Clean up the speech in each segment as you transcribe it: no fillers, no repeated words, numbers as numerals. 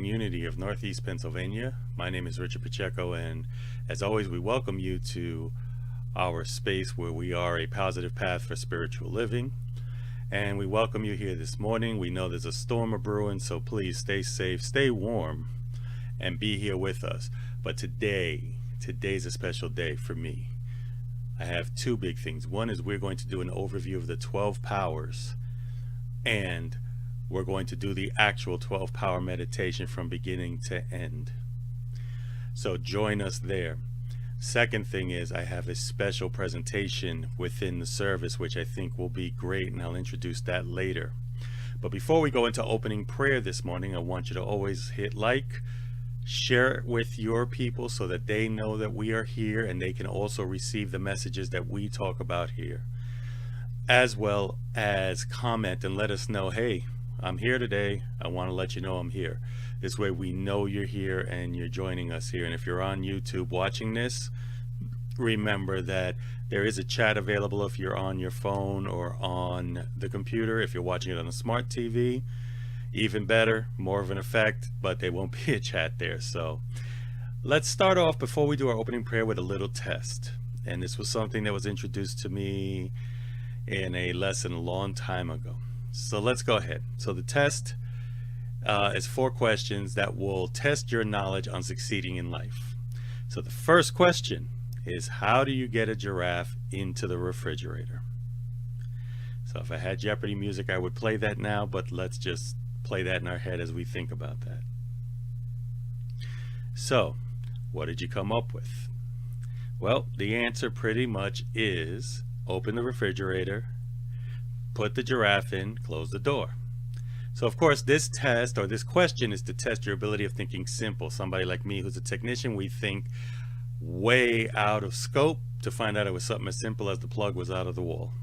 loving unity of Northeast Pennsylvania. My name is Richard Pacheco, and as always, we welcome you to our space where we are a positive path for spiritual living. And we welcome you here this morning. We know there's a storm brewing, so please stay safe, stay warm, and be here with us. But today's a special day for me. I have two big things. One is we're going to do an overview of the 12 powers, and we're going to do the actual 12 power meditation from beginning to end. So join us there. Second thing is I have a special presentation within the service, which I think will be great, and I'll introduce that later. But before we go into opening prayer this morning, I want you to always hit like, share it with your people so that they know that we are here and they can also receive the messages that we talk about here, as well as comment and let us know, hey, I'm here today. I want to let you know I'm here. This way we know you're here and you're joining us here. And if you're on YouTube watching this, remember that there is a chat available if you're on your phone or on the computer. If you're watching it on a smart TV, even better, more of an effect, but there won't be a chat there. So let's start off before we do our opening prayer with a little test. And this was something that was introduced to me in a lesson a long time ago. So let's go ahead. So the test is 4 questions that will test your knowledge on succeeding in life. So the first question is, how do you get a giraffe into the refrigerator? So if I had Jeopardy music, I would play that now, but let's just play that in our head as we think about that. So what did you come up with? Well, the answer pretty much is open the refrigerator, put the giraffe in, close the door. So of course this test or this question is to test your ability of thinking simple. Somebody like me who's a technician, we think way out of scope to find out it was something as simple as the plug was out of the wall.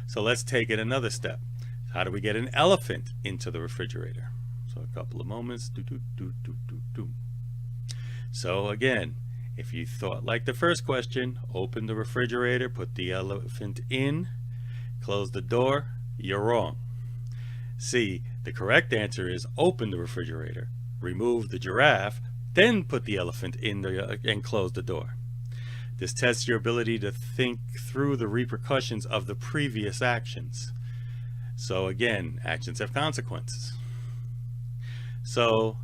So let's take it another step. How do we get an elephant into the refrigerator? So a couple of moments. So again, if you thought like the first question, open the refrigerator, put the elephant in, close the door, you're wrong. See, the correct answer is open the refrigerator, remove the giraffe, then put the elephant in and close the door. This tests your ability to think through the repercussions of the previous actions. So again, actions have consequences. So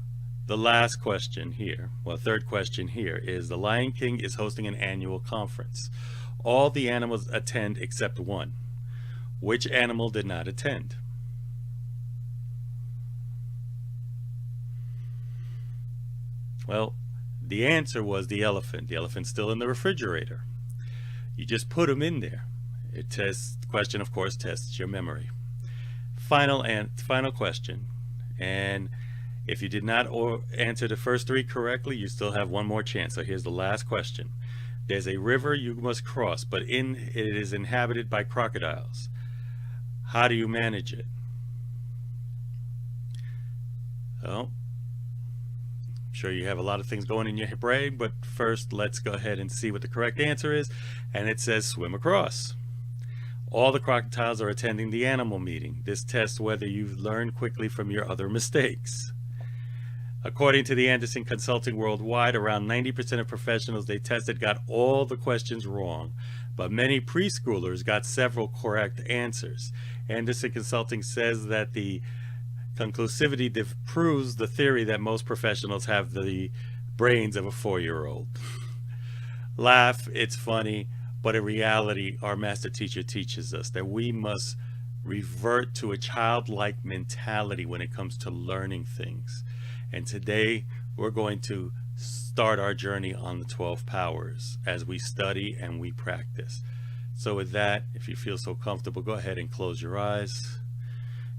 the last question here, well, third question here is, the Lion King is hosting an annual conference. All the animals attend except one. Which animal did not attend? Well, the answer was the elephant. The elephant's still in the refrigerator. You just put him in there. The question, of course, tests your memory. Final question, and if you did not answer the first 3 correctly, you still have one more chance. So here's the last question. There's a river you must cross, but it is inhabited by crocodiles. How do you manage it? Well, I'm sure you have a lot of things going in your brain, but first let's go ahead and see what the correct answer is, and it says swim across. All the crocodiles are attending the animal meeting. This tests whether you've learned quickly from your other mistakes. According to the Anderson Consulting Worldwide, around 90% of professionals they tested got all the questions wrong, but many preschoolers got several correct answers. Anderson Consulting says that the conclusivity proves the theory that most professionals have the brains of a 4-year-old. Laugh, it's funny. But in reality, our master teacher teaches us that we must revert to a childlike mentality when it comes to learning things. And today, we're going to start our journey on the 12 powers as we study and we practice. So with that, if you feel so comfortable, go ahead and close your eyes.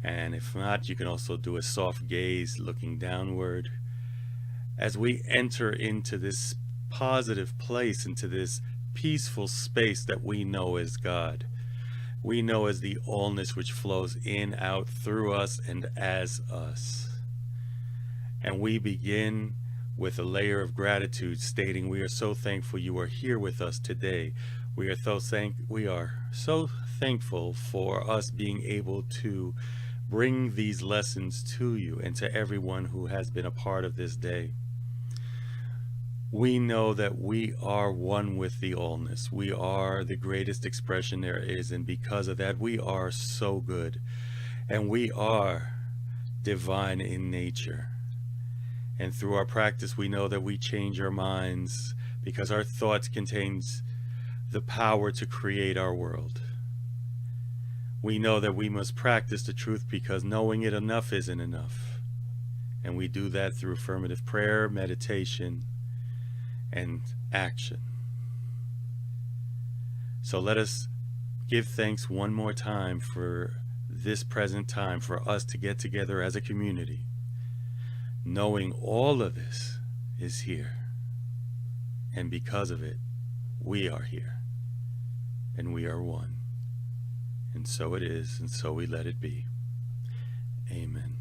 And if not, you can also do a soft gaze looking downward. As we enter into this positive place, into this peaceful space that we know as God. We know as the allness which flows in, out, through us, and as us. And we begin with a layer of gratitude, stating we are so thankful you are here with us today. We are so thankful for us being able to bring these lessons to you and to everyone who has been a part of this day. We know that we are one with the allness. We are the greatest expression there is, and because of that, we are so good. And we are divine in nature. And through our practice, we know that we change our minds because our thoughts contains the power to create our world. We know that we must practice the truth because knowing it enough isn't enough. And we do that through affirmative prayer, meditation, and action. So let us give thanks one more time for this present time, for us to get together as a community, knowing all of this is here. And because of it, we are here. And we are one. And so it is, and so we let it be. Amen.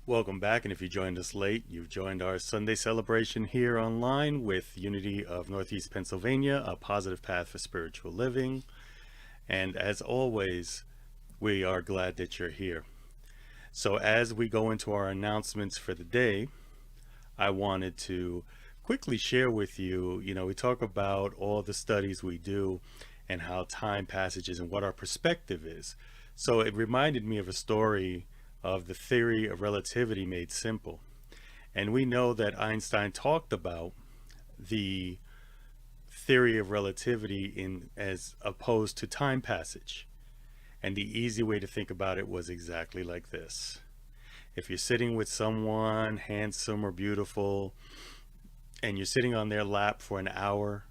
Welcome back, and if you joined us late, you've joined our Sunday celebration here online with Unity of Northeast Pennsylvania, a positive path for spiritual living. And as always, we are glad that you're here. So as we go into our announcements for the day, I wanted to quickly share with you, we talk about all the studies we do and how time passages and what our perspective is. So it reminded me of a story of the theory of relativity made simple. And we know that Einstein talked about the theory of relativity in as opposed to time passage. And the easy way to think about it was exactly like this. If you're sitting with someone handsome or beautiful and you're sitting on their lap for an hour,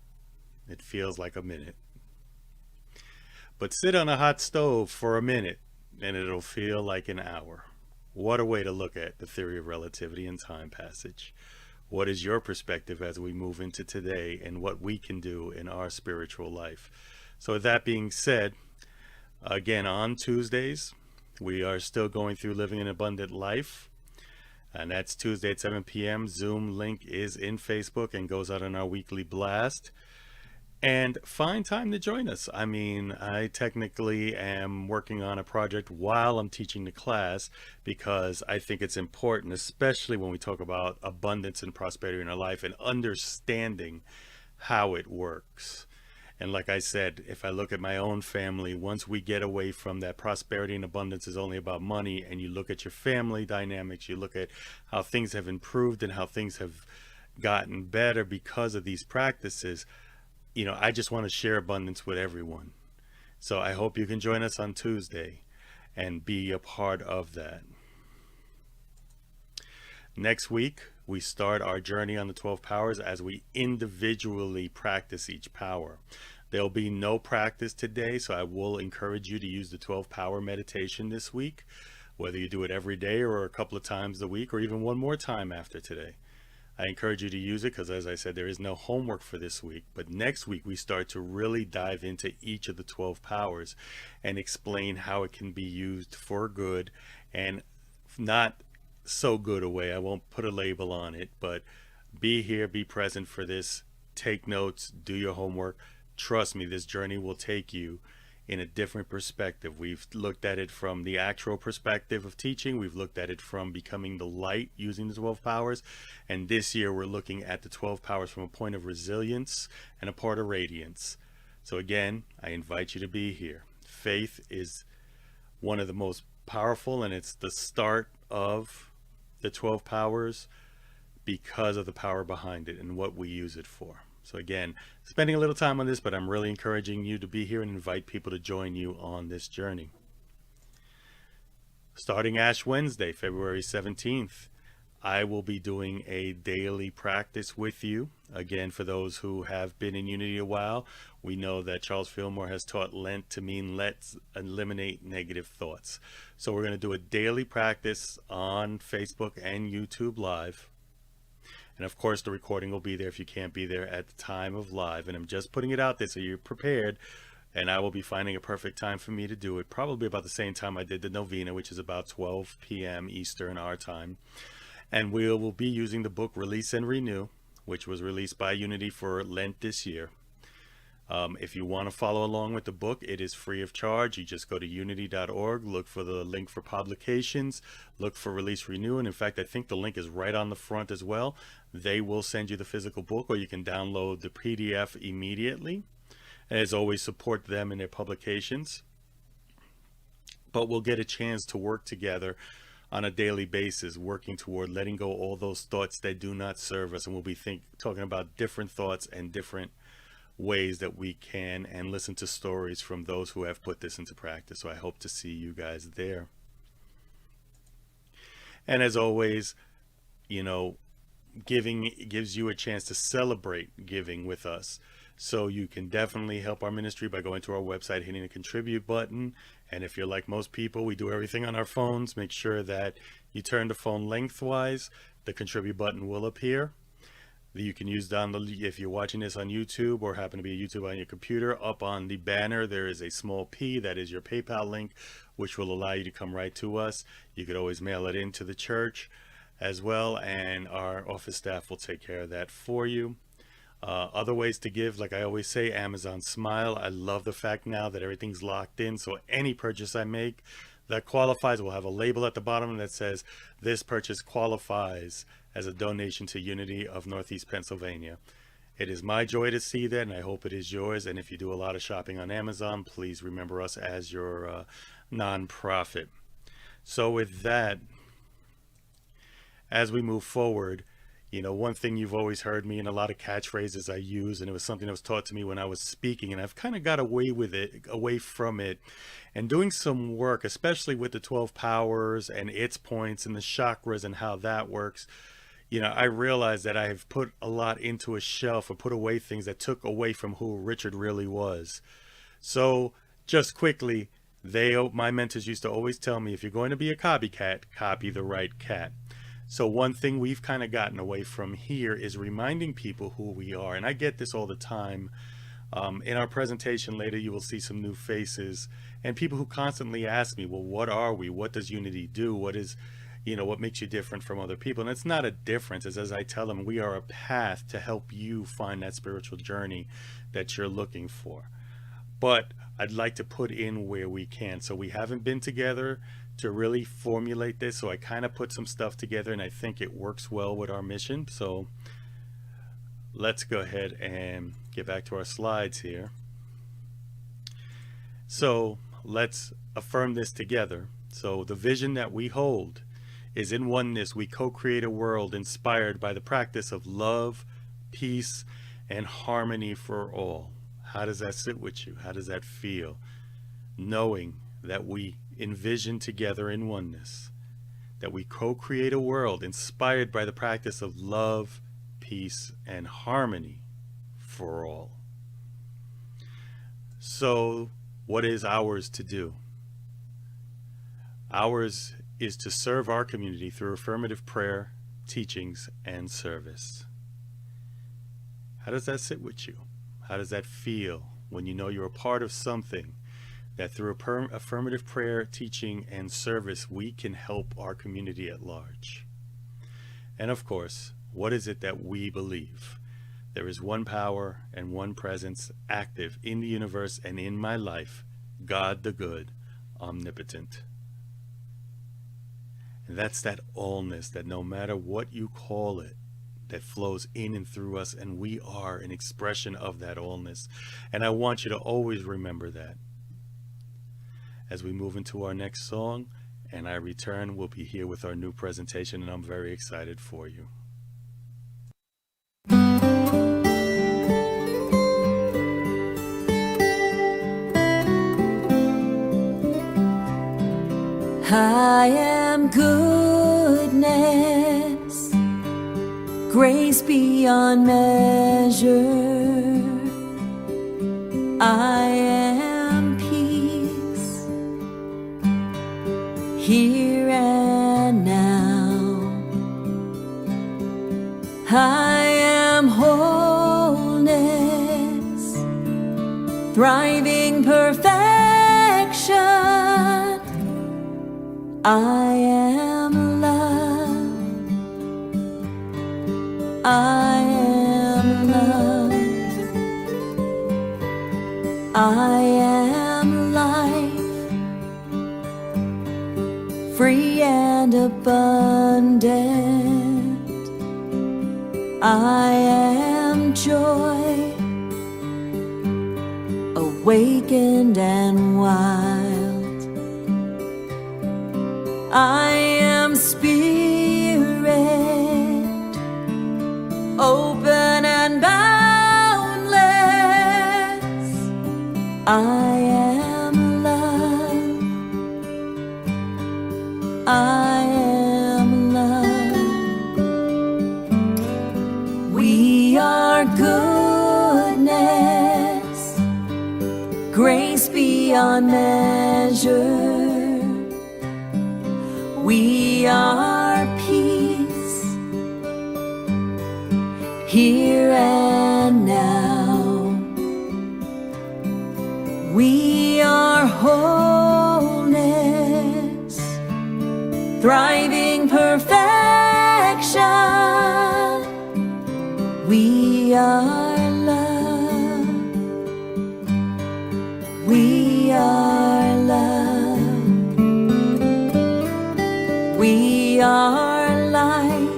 it feels like a minute. But sit on a hot stove for a minute and it'll feel like an hour. What a way to look at the theory of relativity and time passage. What is your perspective as we move into today and what we can do in our spiritual life? So with that being said, again, on Tuesdays, we are still going through Living an Abundant Life. And that's Tuesday at 7 p.m. Zoom link is in Facebook and goes out on our weekly blast. And find time to join us. I mean, I technically am working on a project while I'm teaching the class because I think it's important, especially when we talk about abundance and prosperity in our life and understanding how it works. And like I said, if I look at my own family, once we get away from that prosperity and abundance is only about money, and you look at your family dynamics, you look at how things have improved and how things have gotten better because of these practices, you know, I just want to share abundance with everyone. So I hope you can join us on Tuesday and be a part of that. Next week, we start our journey on the 12 powers as we individually practice each power. There'll be no practice today, so I will encourage you to use the 12 power meditation this week, whether you do it every day or a couple of times a week or even one more time after today. I encourage you to use it because, as I said, there is no homework for this week. But next week, we start to really dive into each of the 12 powers and explain how it can be used for good and not so good a way. I won't put a label on it, but be here, be present for this. Take notes, do your homework. Trust me, this journey will take you in a different perspective. We've looked at it from the actual perspective of teaching. We've looked at it from becoming the light using the 12 powers. And this year we're looking at the 12 powers from a point of resilience and a part of radiance. So again, I invite you to be here. Faith is one of the most powerful, and it's the start of the 12 powers because of the power behind it and what we use it for. So again, spending a little time on this, but I'm really encouraging you to be here and invite people to join you on this journey. Starting Ash Wednesday, February 17th, I will be doing a daily practice with you. Again, for those who have been in Unity a while, we know that Charles Fillmore has taught Lent to mean let's eliminate negative thoughts. So we're going to do a daily practice on Facebook and YouTube Live. And of course, the recording will be there if you can't be there at the time of live. And I'm just putting it out there so you're prepared. And I will be finding a perfect time for me to do it, probably about the same time I did the novena, which is about 12 p.m. Eastern our time. And we will be using the book Release and Renew, which was released by Unity for Lent this year. If you want to follow along with the book, it is free of charge. You just go to unity.org, look for the link for publications, look for Release Renew, and in fact, I think the link is right on the front as well. They will send you the physical book, or you can download the PDF immediately. And as always, support them in their publications. But we'll get a chance to work together on a daily basis, working toward letting go all those thoughts that do not serve us. And we'll be talking about different thoughts and different ways that we can, and listen to stories from those who have put this into practice. So I hope to see you guys there. And as always, you know, giving gives you a chance to celebrate giving with us. So you can definitely help our ministry by going to our website, hitting the contribute button. And if you're like most people, we do everything on our phones. Make sure that you turn the phone lengthwise. The contribute button will appear. You can use down the, if you're watching this on YouTube or happen to be a YouTube on your computer, up on the banner there is a small P, that is your PayPal link, which will allow you to come right to us. You could always mail it into the church as well, and our office staff will take care of that for you. Other ways to give, like I always say, Amazon Smile. I love the fact now that everything's locked in, so any purchase I make that qualifies will have a label at the bottom that says this purchase qualifies as a donation to Unity of Northeast Pennsylvania. It is my joy to see that, and I hope it is yours. And if you do a lot of shopping on Amazon, please remember us as your nonprofit. So with that, as we move forward, one thing you've always heard me, and a lot of catchphrases I use, and it was something that was taught to me when I was speaking, and I've kind of got away from it, and doing some work, especially with the 12 powers and its points and the chakras and how that works. I realized that I have put a lot into a shelf, or put away things that took away from who Richard really was. So just quickly, my mentors used to always tell me, if you're going to be a copycat, copy the right cat. So one thing we've kind of gotten away from here is reminding people who we are. And I get this all the time. In our presentation later, you will see some new faces and people who constantly ask me, well, what are we? What does unity do? What makes you different from other people? And it's not a difference. It's, as I tell them, we are a path to help you find that spiritual journey that you're looking for. But I'd like to put in where we can. So we haven't been together to really formulate this. So I kind of put some stuff together, and I think it works well with our mission. So let's go ahead and get back to our slides here. So let's affirm this together. So the vision that we hold is, in oneness, we co-create a world inspired by the practice of love, peace, and harmony for all. How does that sit with you? How does that feel? Knowing that we envision together in oneness, that we co-create a world inspired by the practice of love, peace, and harmony for all. So what is ours to do? Ours is to serve our community through affirmative prayer, teachings, and service. How does that sit with you? How does that feel when you know you're a part of something that through affirmative prayer, teaching, and service, we can help our community at large? And of course, what is it that we believe? There is one power and one presence active in the universe and in my life, God the good, omnipotent. And that's that allness that no matter what you call it, that flows in and through us, and we are an expression of that allness. And I want you to always remember that. As we move into our next song and I return, we'll be here with our new presentation, and I'm very excited for you. I am goodness, grace beyond measure. I am peace, here and now. I am wholeness, thriving perfection. I am love, I am love, I am life, free and abundant. I am joy, awakened and wild. I am spirit, open and boundless. I am love, I am love. We are goodness, grace beyond measure. We are peace, here and now. We are wholeness, thriving perfection. We are love, we are love. We are life,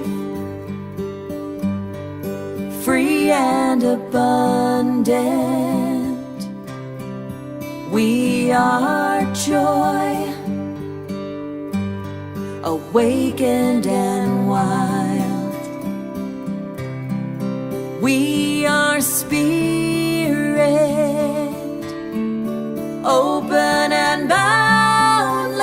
free and abundant. We we are joy, awakened and wild. We are spirit, open and boundless.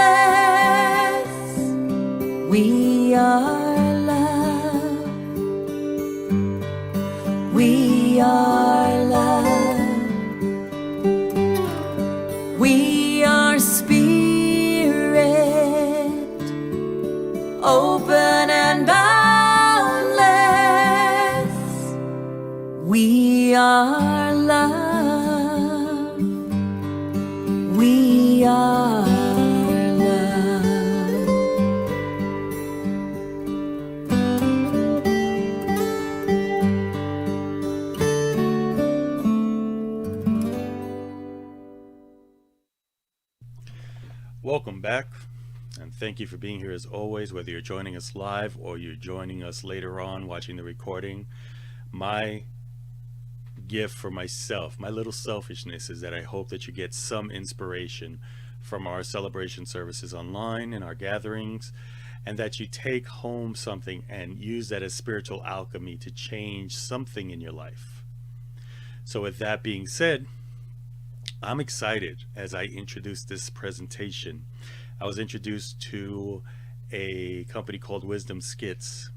We are love. We are love. We are spirit, open and boundless. We are love. We are love. Welcome back, and thank you for being here as always, whether you're joining us live or you're joining us later on watching the recording. My gift for myself, my little selfishness, is that I hope that you get some inspiration from our celebration services online and our gatherings, and that you take home something and use that as spiritual alchemy to change something in your life. So with that being said, I'm excited as I introduce this presentation. I was introduced to a company called Wisdom Skits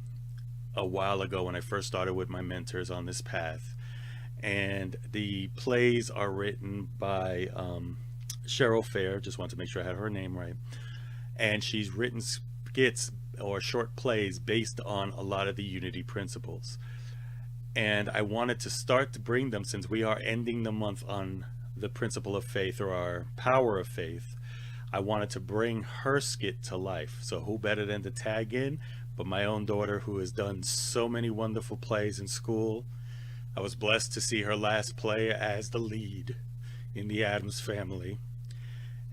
a while ago when I first started with my mentors on this path. And the plays are written by Cheryl Fair. Just want to make sure I had her name right. And she's written skits or short plays based on a lot of the unity principles. And I wanted to start to bring them, since we are ending the month on the principle of faith, or our power of faith. I wanted to bring her skit to life. So who better than to tag in but my own daughter, who has done so many wonderful plays in school. I was blessed to see her last play as the lead in the Addams Family.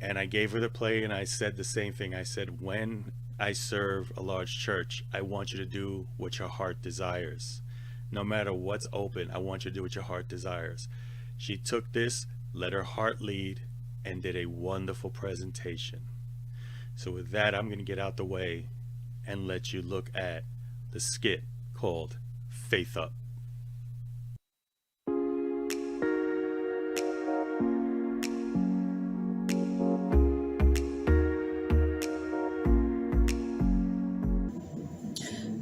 And I gave her the play and I said the same thing. I said, when I serve a large church, I want you to do what your heart desires. No matter what's open, I want you to do what your heart desires. She took this, let her heart lead, and did a wonderful presentation. So with that, I'm going to get out the way and let you look at the skit called Faith Up.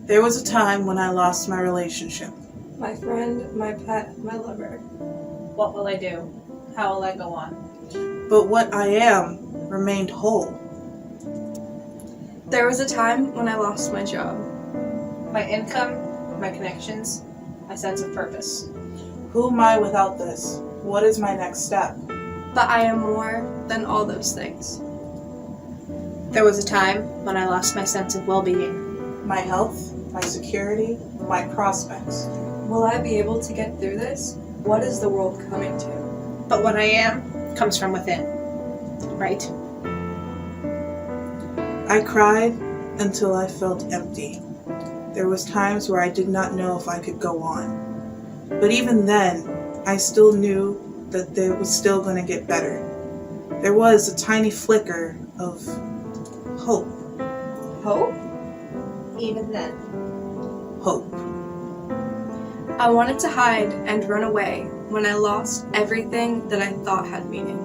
There was a time when I lost my relationship. My friend, my pet, my lover. What will I do? How will I go on? But what I am remained whole. There was a time when I lost my job. My income, my connections, my sense of purpose. Who am I without this? What is my next step? But I am more than all those things. There was a time when I lost my sense of well-being. My health, my security, my prospects. Will I be able to get through this? What is the world coming to? But what I am comes from within, right? I cried until I felt empty. There was times where I did not know if I could go on. But even then, I still knew that it was still going to get better. There was a tiny flicker of hope. Hope? Even then. Hope. I wanted to hide and run away when I lost everything that I thought had meaning.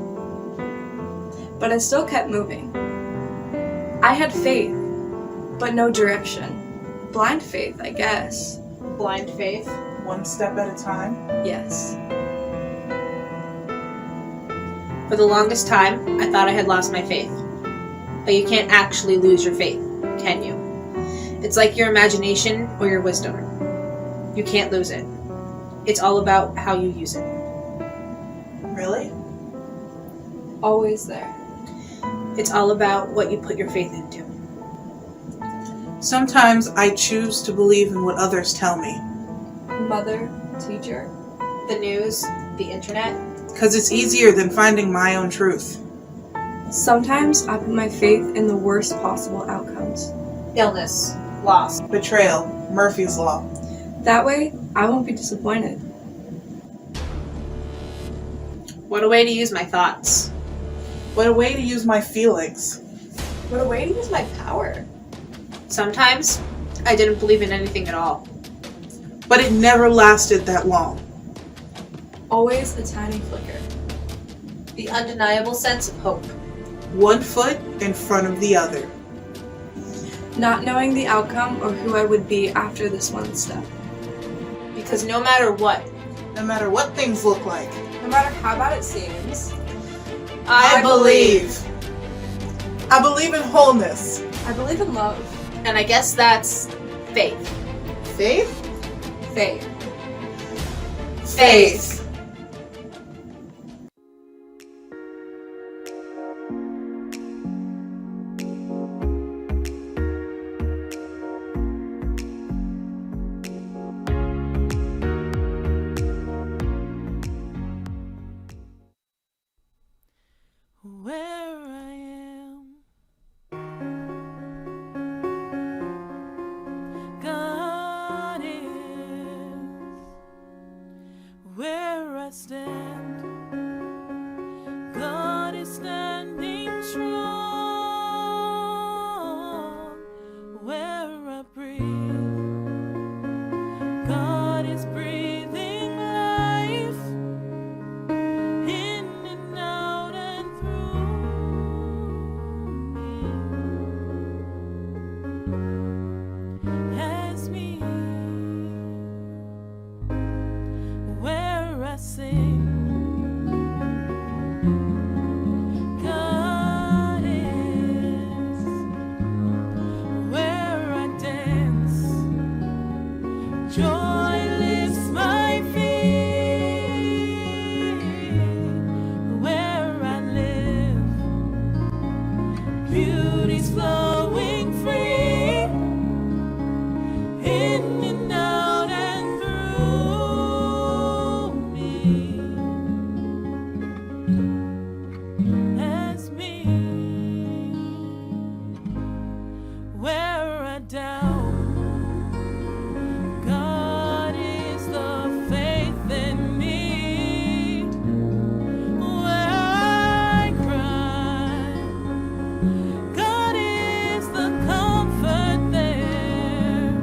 But I still kept moving. I had faith, but no direction. Blind faith, I guess. Blind faith. One step at a time. Yes. For the longest time, I thought I had lost my faith. But you can't actually lose your faith, can you? It's like your imagination or your wisdom. You can't lose it. It's all about how you use it. Really? Always there. It's all about what you put your faith into. Sometimes I choose to believe in what others tell me. Mother, teacher. The news, the internet. Because it's easier than finding my own truth. Sometimes I put my faith in the worst possible outcomes. Illness, loss. Betrayal, Murphy's Law. That way, I won't be disappointed. What a way to use my thoughts. What a way to use my feelings. What a way to use my power. Sometimes I didn't believe in anything at all. But it never lasted that long. Always a tiny flicker. The undeniable sense of hope. One foot in front of the other. Not knowing the outcome or who I would be after this one step. Because no matter what, No matter what things look like. No matter how bad it seems, I believe. I believe in wholeness. I believe in love. and I guess that's faith. Faith? Faith. Faith. Where I am, God is. Where I stand, God is standing strong. Where I breathe, God is breathing life in and out and through me. As me, where I sing, God is. Where I dance, joy lifts my feet. Where I live, beauty's flowing free, in and out and through me. As me, where I doubt, God is the faith in me. Where I cry, God is the comfort there.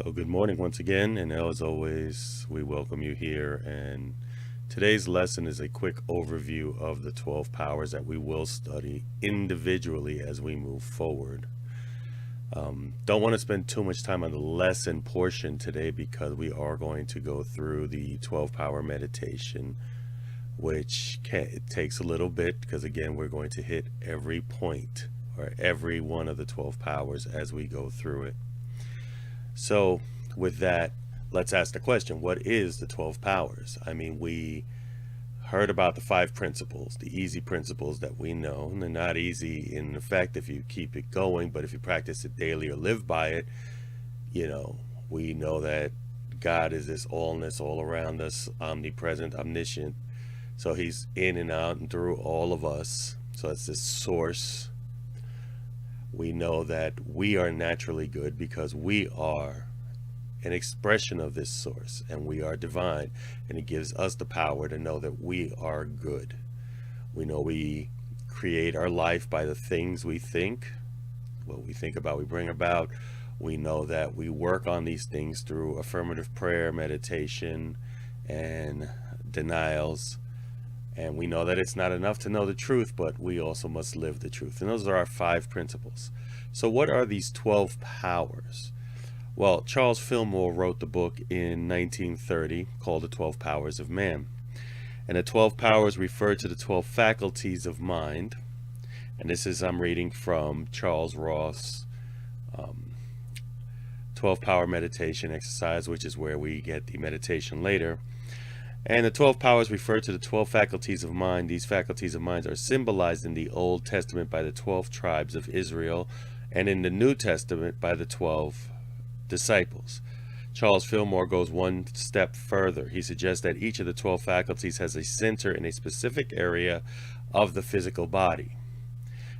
So, good morning once again, and as always, we welcome you here. And today's lesson is a quick overview of the 12 powers that we will study individually as we move forward. Don't want to spend too much time on the lesson portion today because we are going to go through the 12 power meditation, which it takes a little bit because, again, we're going to hit every point or every one of the 12 powers as we go through it. So with that, let's ask the question, what is the 12 powers? I mean, we heard about the 5 principles, the easy principles that we know, and they're not easy in effect if you keep it going, but if you practice it daily or live by it, we know that God is this allness all around us, omnipresent, omniscient. So he's in and out and through all of us. So it's this source. We know that we are naturally good because we are an expression of this source, and we are divine, and it gives us the power to know that we are good. We know we create our life by the things we think, what we think about, we bring about. We know that we work on these things through affirmative prayer, meditation, and denials. And we know that it's not enough to know the truth, but we also must live the truth. And those are our 5 principles. So what are these 12 powers? Well, Charles Fillmore wrote the book in 1930 called The 12 Powers of Man. And the 12 powers refer to the 12 faculties of mind. And this is, I'm reading from Charles Ross' 12 Power Meditation Exercise, which is where we get the meditation later. And the 12 powers refer to the 12 faculties of mind. These faculties of mind are symbolized in the Old Testament by the 12 tribes of Israel, and in the New Testament by the 12 disciples. Charles Fillmore goes one step further. He suggests that each of the 12 faculties has a center in a specific area of the physical body.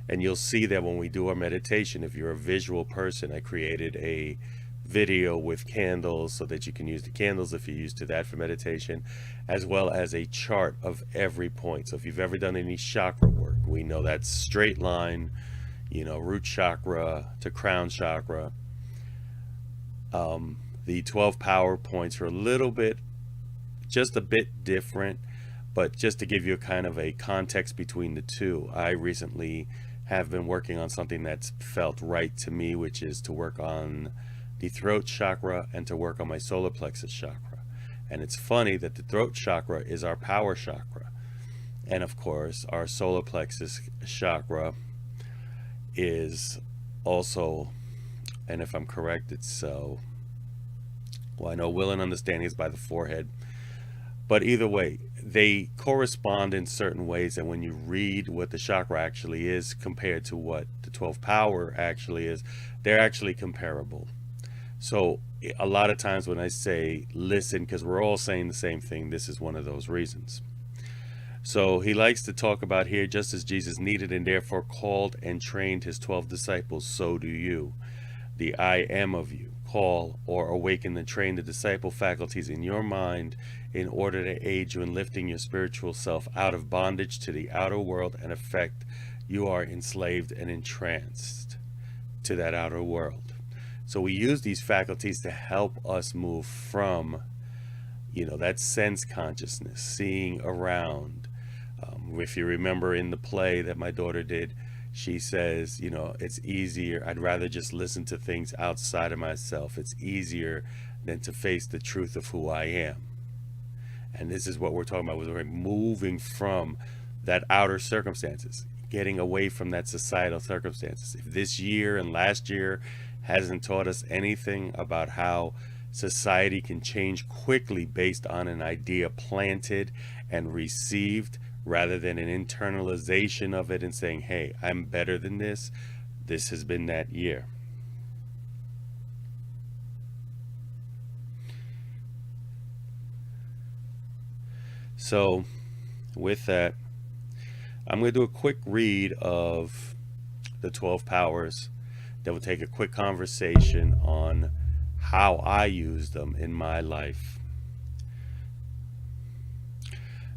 And you'll see that when we do our meditation, if you're a visual person, I created a video with candles so that you can use the candles if you're used to that for meditation, as well as a chart of every point. So if you've ever done any chakra work, we know that's straight line, root chakra to crown chakra. The 12 power points are just a bit different, but just to give you a kind of a context between the two, I recently have been working on something that's felt right to me, which is to work on the throat chakra and to work on my solar plexus chakra. And it's funny that the throat chakra is our power chakra, and of course our solar plexus chakra is also, and if I'm correct, it's I know will and understanding is by the forehead, but either way they correspond in certain ways. And when you read what the chakra actually is compared to what the 12 power actually is, they're actually comparable. So a lot of times when I say listen, because we're all saying the same thing, this is one of those reasons. So he likes to talk about here, just as Jesus needed and therefore called and trained his 12 disciples, so do you. The I am of you. Call or awaken and train the disciple faculties in your mind in order to aid you in lifting your spiritual self out of bondage to the outer world and effect you are enslaved and entranced to that outer world. So we use these faculties to help us move from, that sense consciousness, seeing around. If you remember in the play that my daughter did, she says, it's easier. I'd rather just listen to things outside of myself. It's easier than to face the truth of who I am. And this is what we're talking about. We're moving from that outer circumstances, getting away from that societal circumstances. If this year and last year hasn't taught us anything about how society can change quickly based on an idea planted and received, rather than an internalization of it and saying, hey, I'm better than this, this has been that year. So with that, I'm going to do a quick read of the 12 powers. Then we'll take a quick conversation on how I use them in my life.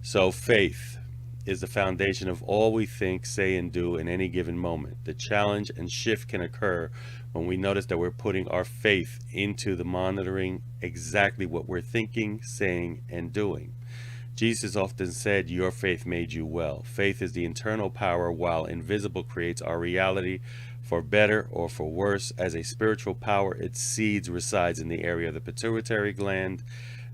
So faith. is the foundation of all we think, say, and do in any given moment. The challenge and shift can occur when we notice that we're putting our faith into the monitoring exactly what we're thinking, saying, and doing. Jesus often said, "Your faith made you well." Faith is the internal power, while invisible creates our reality for better or for worse. As a spiritual power, its seeds resides in the area of the pituitary gland.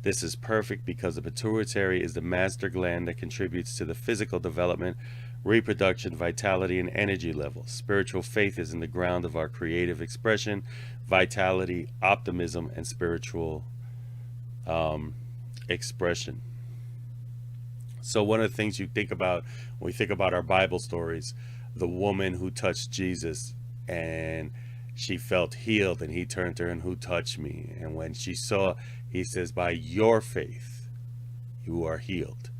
This is perfect because the pituitary is the master gland that contributes to the physical development, reproduction, vitality, and energy levels. Spiritual faith is in the ground of our creative expression, vitality, optimism, and spiritual expression. So one of the things you think about when we think about our Bible stories, the woman who touched Jesus and she felt healed, and he turned to her and, "Who touched me?" And when she saw, he says, "By your faith, you are healed."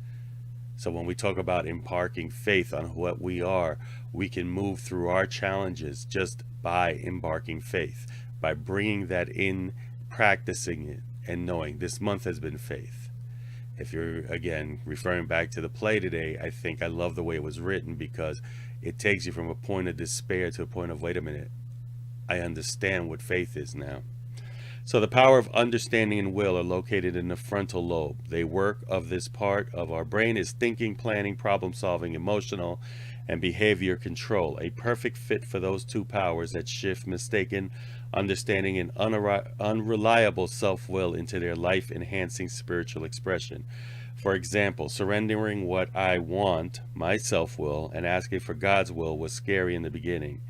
So when we talk about imparting faith on what we are, we can move through our challenges just by embarking faith, by bringing that in, practicing it, and knowing this month has been faith. If you're, again, referring back to the play today, I think I love the way it was written, because it takes you from a point of despair to a point of, wait a minute, I understand what faith is now. So the power of understanding and will are located in the frontal lobe. The work of this part of our brain is thinking, planning, problem solving, emotional, and behavior control. A perfect fit for those two powers that shift mistaken understanding and unreliable self-will into their life-enhancing spiritual expression. For example, surrendering what I want, my self-will, and asking for God's will was scary in the beginning.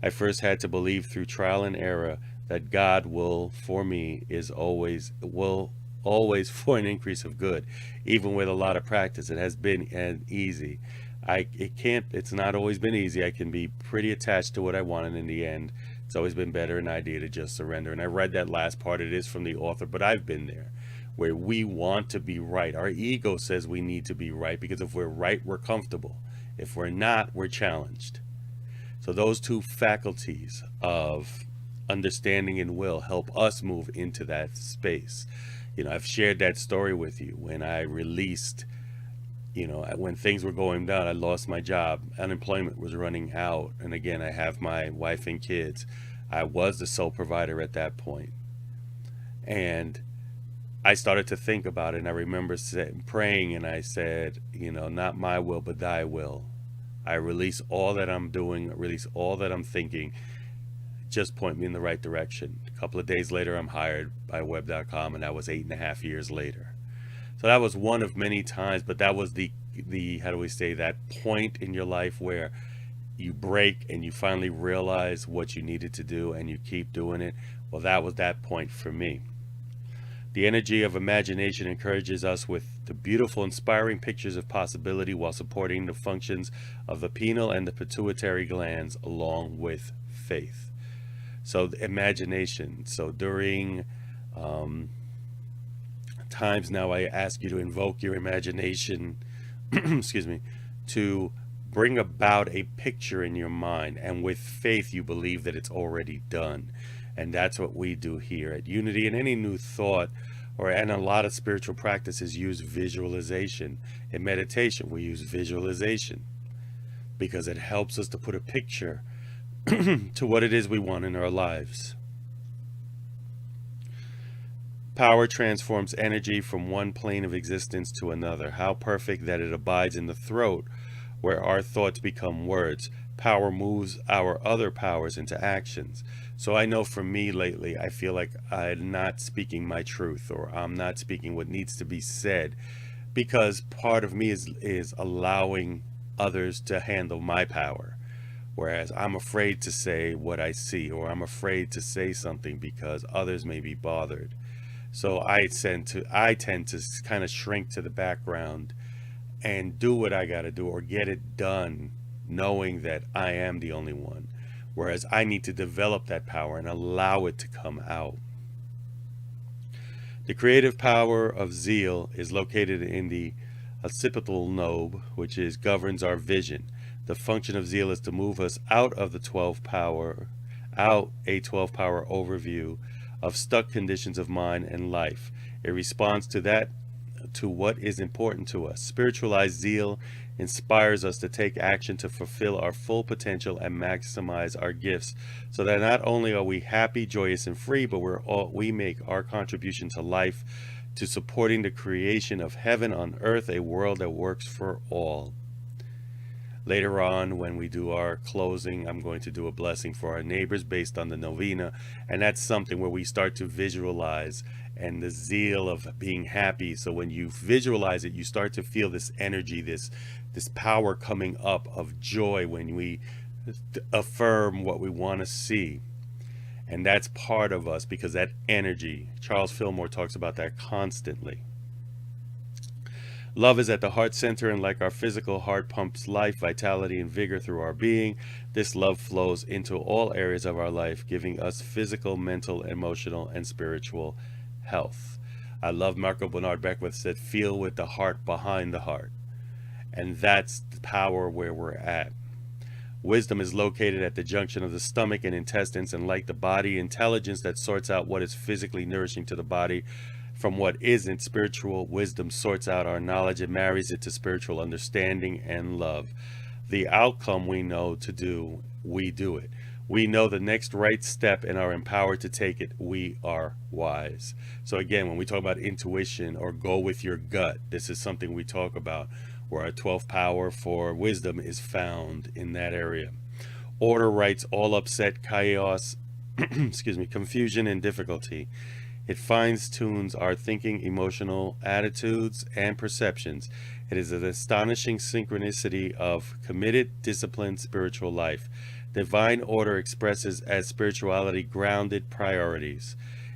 I first had to believe through trial and error that God will for me is always for an increase of good. Even with a lot of practice, it has been easy. It's not always been easy. I can be pretty attached to what I want, and in the end, it's always been better an idea to just surrender. And I read that last part. It is from the author, but I've been there, where we want to be right. Our ego says we need to be right, because if we're right, we're comfortable. If we're not, we're challenged. So those two faculties of understanding and will help us move into that space. I've shared that story with you when I released, when things were going down. I lost my job, unemployment was running out, and again, I have my wife and kids. I was the sole provider at that point, and I started to think about it. And I remember praying, and I said, not my will but thy will. I release all that I'm doing, release all that I'm thinking. Just point me in the right direction. A couple of days later, I'm hired by web.com, and that was 8.5 years later. So that was one of many times, but that was the how do we say, that point in your life where you break and you finally realize what you needed to do, and you keep doing it. Well, that was that point for me. The energy of imagination encourages us with the beautiful, inspiring pictures of possibility, while supporting the functions of the pineal and the pituitary glands, along with faith. So the imagination. So during times now, I ask you to invoke your imagination, excuse me, to bring about a picture in your mind. And with faith, you believe that it's already done. And that's what we do here at Unity. And any new thought, and a lot of spiritual practices use visualization. In meditation, we use visualization because it helps us to put a picture to what it is we want in our lives. Power transforms energy from one plane of existence to another. How perfect that it abides in the throat, where our thoughts become words. Power moves our other powers into actions. So I know for me lately, I feel like I'm not speaking my truth, or I'm not speaking what needs to be said, because part of me is allowing others to handle my power. Whereas I'm afraid to say what I see, or I'm afraid to say something because others may be bothered. So I tend to kind of shrink to the background and do what I got to do, or get it done, knowing that I am the only one. Whereas I need to develop that power and allow it to come out. The creative power of zeal is located in the occipital lobe, which governs our vision. The function of zeal is to move us out of a 12 power overview of stuck conditions of mind and life. It responds to what is important to us. Spiritualized zeal inspires us to take action to fulfill our full potential and maximize our gifts, so that not only are we happy, joyous, and free, but we make our contribution to life, to supporting the creation of heaven on earth, a world that works for all. Later on, when we do our closing, I'm going to do a blessing for our neighbors based on the novena, and that's something where we start to visualize and the zeal of being happy. So when you visualize it, you start to feel this energy, this power coming up of joy when we affirm what we want to see. And that's part of us, because that energy, Charles Fillmore talks about that constantly. Love is at the heart center, and like our physical heart pumps life, vitality, and vigor through our being, this love flows into all areas of our life, giving us physical, mental, emotional, and spiritual health. I love Marco Bernard Beckwith said, feel with the heart behind the heart. And that's the power where we're at. Wisdom is located at the junction of the stomach and intestines, and like the body, intelligence that sorts out what is physically nourishing to the body from what isn't, spiritual wisdom sorts out our knowledge and marries it to spiritual understanding and love. The outcome we know to do, we do it. We know the next right step and are empowered to take it. We are wise. So again, when we talk about intuition or go with your gut, this is something we talk about, where our 12th power for wisdom is found in that area. Order writes all upset, chaos, confusion, and difficulty. It fine-tunes our thinking, emotional attitudes, and perceptions. It is an astonishing synchronicity of committed, disciplined spiritual life. Divine order expresses as spirituality grounded priorities.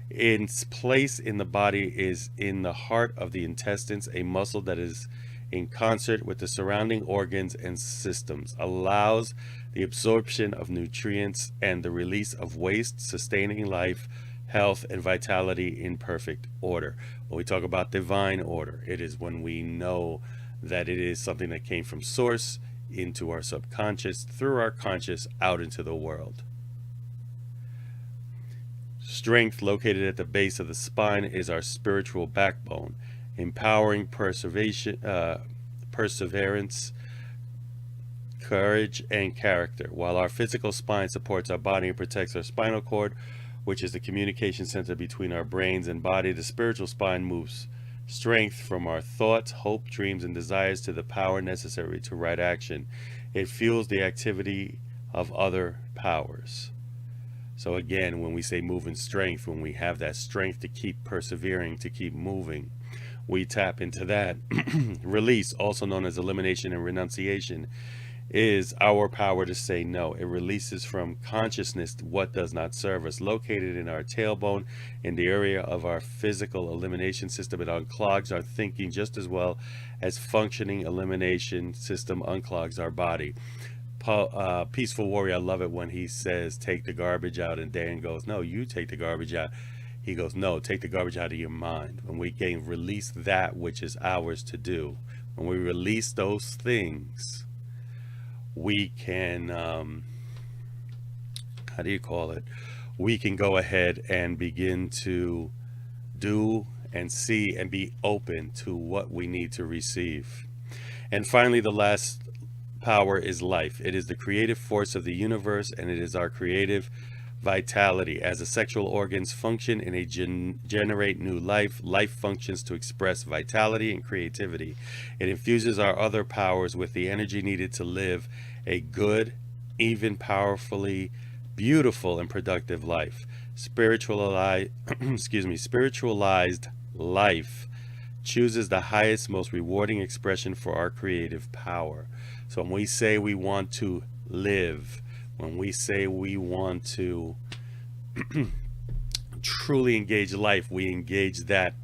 Its place in the body is in the heart of the intestines, a muscle that is in concert with the surrounding organs and systems, allows the absorption of nutrients and the release of waste, sustaining life, health, and vitality in perfect order. When we talk about divine order, it is when we know that it is something that came from source into our subconscious, through our conscious, out into the world. Strength, located at the base of the spine, is our spiritual backbone, empowering perseverance, courage, and character. While our physical spine supports our body and protects our spinal cord, which is the communication center between our brains and body, the spiritual spine moves strength from our thoughts, hope, dreams, and desires to the power necessary to right action. It fuels the activity of other powers. So again, when we say move in strength, when we have that strength to keep persevering, to keep moving, we tap into that. Release, also known as elimination and renunciation, is our power to say no. It releases from consciousness what does not serve us. Located in our tailbone, in the area of our physical elimination system, it unclogs our thinking just as well as functioning elimination system unclogs our body. Peaceful Warrior, I love it when he says take the garbage out, and Dan goes, no, you take the garbage out. He goes, no, take the garbage out of your mind. When we can release that which is ours to do, when we release those things, we can, we can go ahead and begin to do and see and be open to what we need to receive. And finally, the last power is life. It is the creative force of the universe, and it is our creative vitality. As the sexual organs function in a generate new life, life functions to express vitality and creativity. It infuses our other powers with the energy needed to live a good, even powerfully beautiful and productive life. Spiritualized life chooses the highest, most rewarding expression for our creative power. So when we say we want to live, when we say we want to truly engage life, we engage that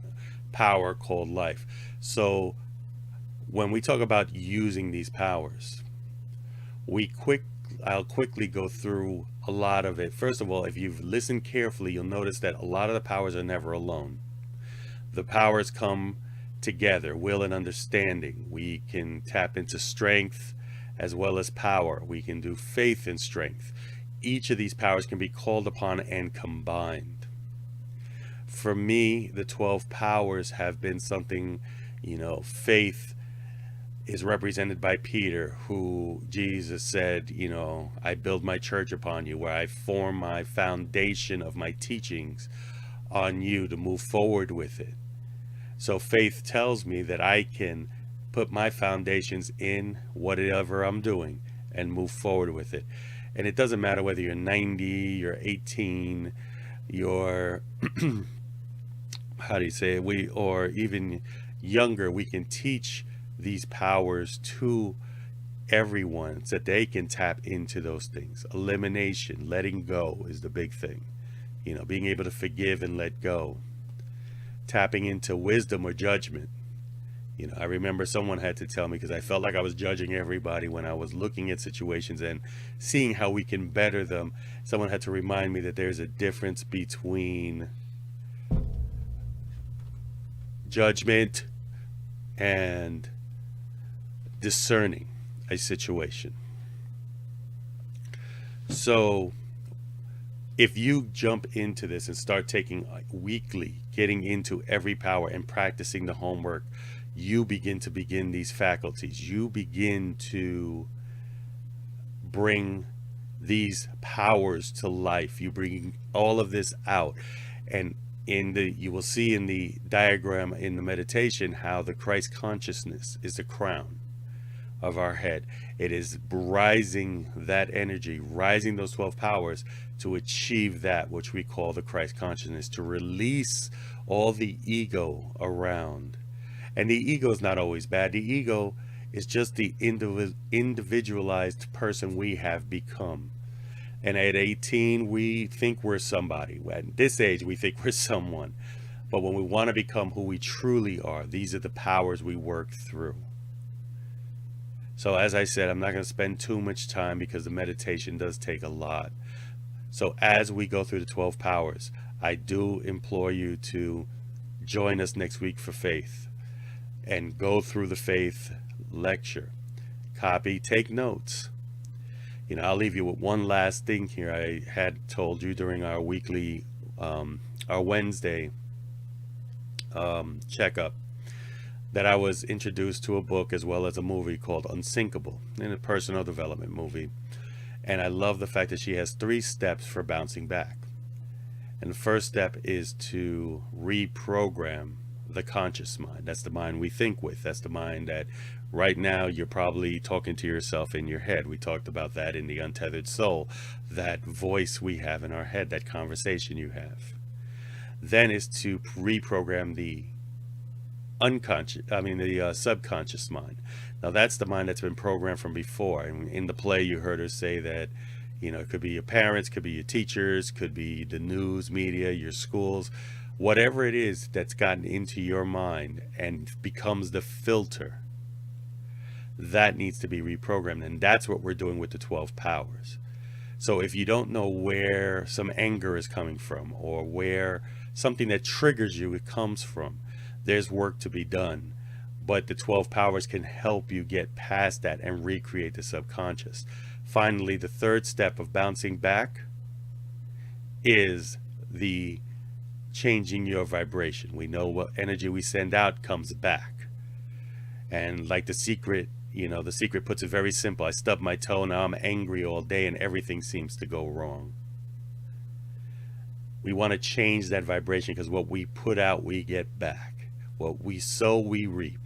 power called life. So when we talk about using these powers, I'll quickly go through a lot of it. First of all, if you've listened carefully, you'll notice that a lot of the powers are never alone. The powers come together, will and understanding. We can tap into strength as well as power. We can do faith and strength. Each of these powers can be called upon and combined. For me, the 12 powers have been something, faith is represented by Peter, who Jesus said, I build my church upon you, where I form my foundation of my teachings on you to move forward with it. So faith tells me that I can put my foundations in whatever I'm doing and move forward with it. And it doesn't matter whether you're 90, you're 18, you're, how do you say it, or even younger. We can teach these powers to everyone so that they can tap into those things. Elimination, letting go is the big thing. Being able to forgive and let go. Tapping into wisdom or judgment. I remember someone had to tell me, because I felt like I was judging everybody when I was looking at situations and seeing how we can better them. Someone had to remind me that there's a difference between judgment and discerning a situation. So if you jump into this and start taking weekly, getting into every power and practicing the homework, you begin these faculties. You begin to bring these powers to life. You bring all of this out. And you will see in the diagram in the meditation how the Christ consciousness is the crown of our head. It is rising that energy, rising those 12 powers to achieve that which we call the Christ consciousness, to release all the ego around. And the ego is not always bad. The ego is just the individualized person we have become. And at 18, we think we're somebody. At this age, we think we're someone. But when we want to become who we truly are, these are the powers we work through. So as I said, I'm not going to spend too much time because the meditation does take a lot. So as we go through the 12 powers, I do implore you to join us next week for faith and go through the faith lecture. Copy, take notes. I'll leave you with one last thing here. I had told you during our weekly, our Wednesday checkup, that I was introduced to a book as well as a movie called Unsinkable, in a personal development movie. And I love the fact that she has 3 steps for bouncing back. And the first step is to reprogram the conscious mind. That's the mind we think with. That's the mind that right now you're probably talking to yourself in your head. We talked about that in the Untethered Soul, that voice we have in our head, that conversation you have. Then is to reprogram the subconscious mind. Now that's the mind that's been programmed from before. And in the play you heard her say that, it could be your parents, could be your teachers, could be the news media, your schools, whatever it is that's gotten into your mind and becomes the filter, that needs to be reprogrammed. And that's what we're doing with the 12 powers. So if you don't know where some anger is coming from, or where something that triggers you it comes from, there's work to be done. But the 12 powers can help you get past that and recreate the subconscious. Finally, the third step of bouncing back is the changing your vibration. We know what energy we send out comes back. And like The Secret, The Secret puts it very simple. I stubbed my toe, now I'm angry all day and everything seems to go wrong. We want to change that vibration, because what we put out, we get back. What we sow, we reap.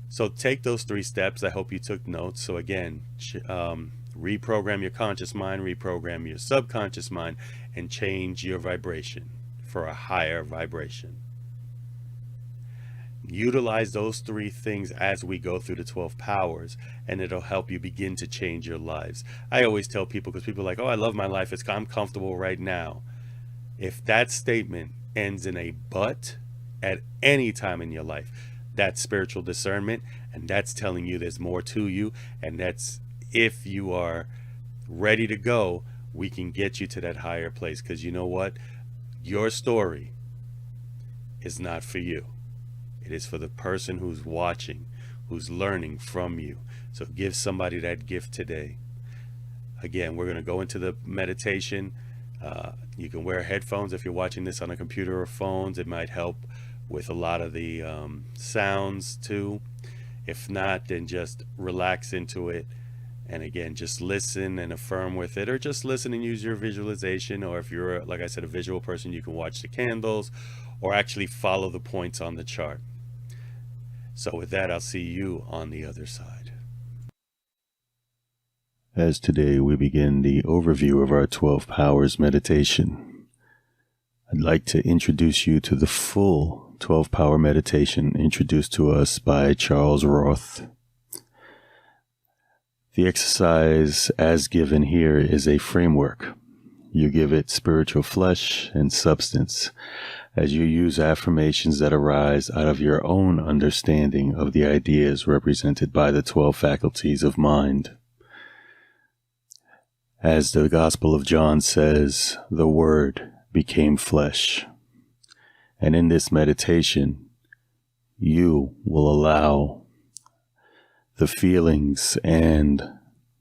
So take those 3 steps. I hope you took notes. So again, reprogram your conscious mind, reprogram your subconscious mind, and change your vibration for a higher vibration. Utilize those 3 things as we go through the 12 powers, and it'll help you begin to change your lives. I always tell people, because people are like, oh, I love my life, I'm comfortable right now. If that statement ends in a but at any time in your life, that's spiritual discernment, and that's telling you there's more to you, and that's, if you are ready to go, we can get you to that higher place. Because you know what? Your story is not for you. It is for the person who's watching, who's learning from you. So give somebody that gift today. Again, we're going to go into the meditation. You can wear headphones if you're watching this on a computer or phones. It might help with a lot of the sounds too. If not, then just relax into it. And again, just listen and affirm with it, or just listen and use your visualization. Or if you're, like I said, a visual person, you can watch the candles or actually follow the points on the chart. So with that, I'll see you on the other side. As today we begin the overview of our 12 Powers meditation, I'd like to introduce you to the full 12 Power meditation introduced to us by Charles Roth. The exercise as given here is a framework. You give it spiritual flesh and substance as you use affirmations that arise out of your own understanding of the ideas represented by the 12 faculties of mind. As the Gospel of John says, the Word became flesh. And in this meditation, you will allow the feelings and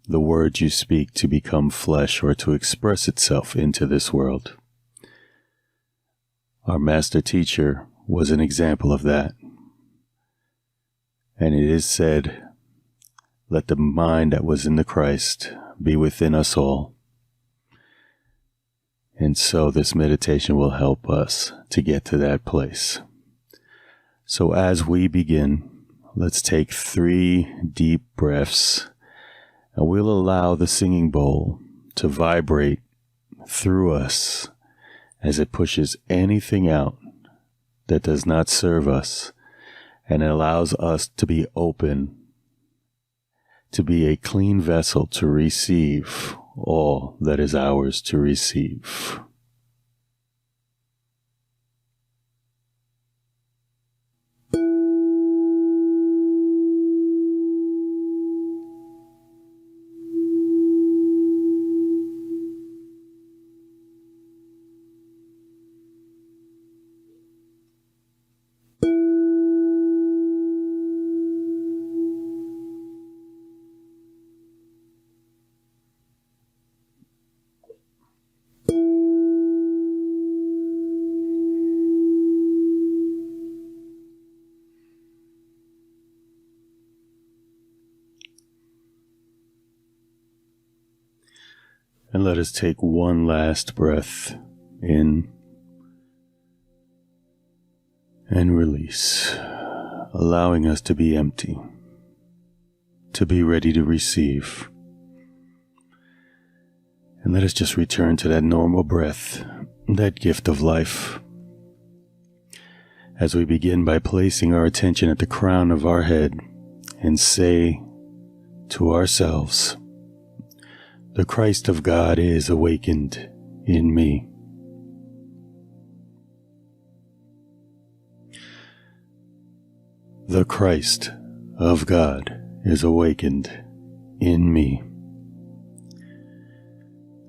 the words you speak to become flesh, or to express itself into this world. Our master teacher was an example of that. And it is said, let the mind that was in the Christ be within us all. And so this meditation will help us to get to that place. So as we begin, let's take 3 deep breaths, and we'll allow the singing bowl to vibrate through us as it pushes anything out that does not serve us, and it allows us to be open, to be a clean vessel to receive all that is ours to receive. And let us take one last breath in and release, allowing us to be empty, to be ready to receive. And let us just return to that normal breath, that gift of life, as we begin by placing our attention at the crown of our head and say to ourselves, the Christ of God is awakened in me. The Christ of God is awakened in me.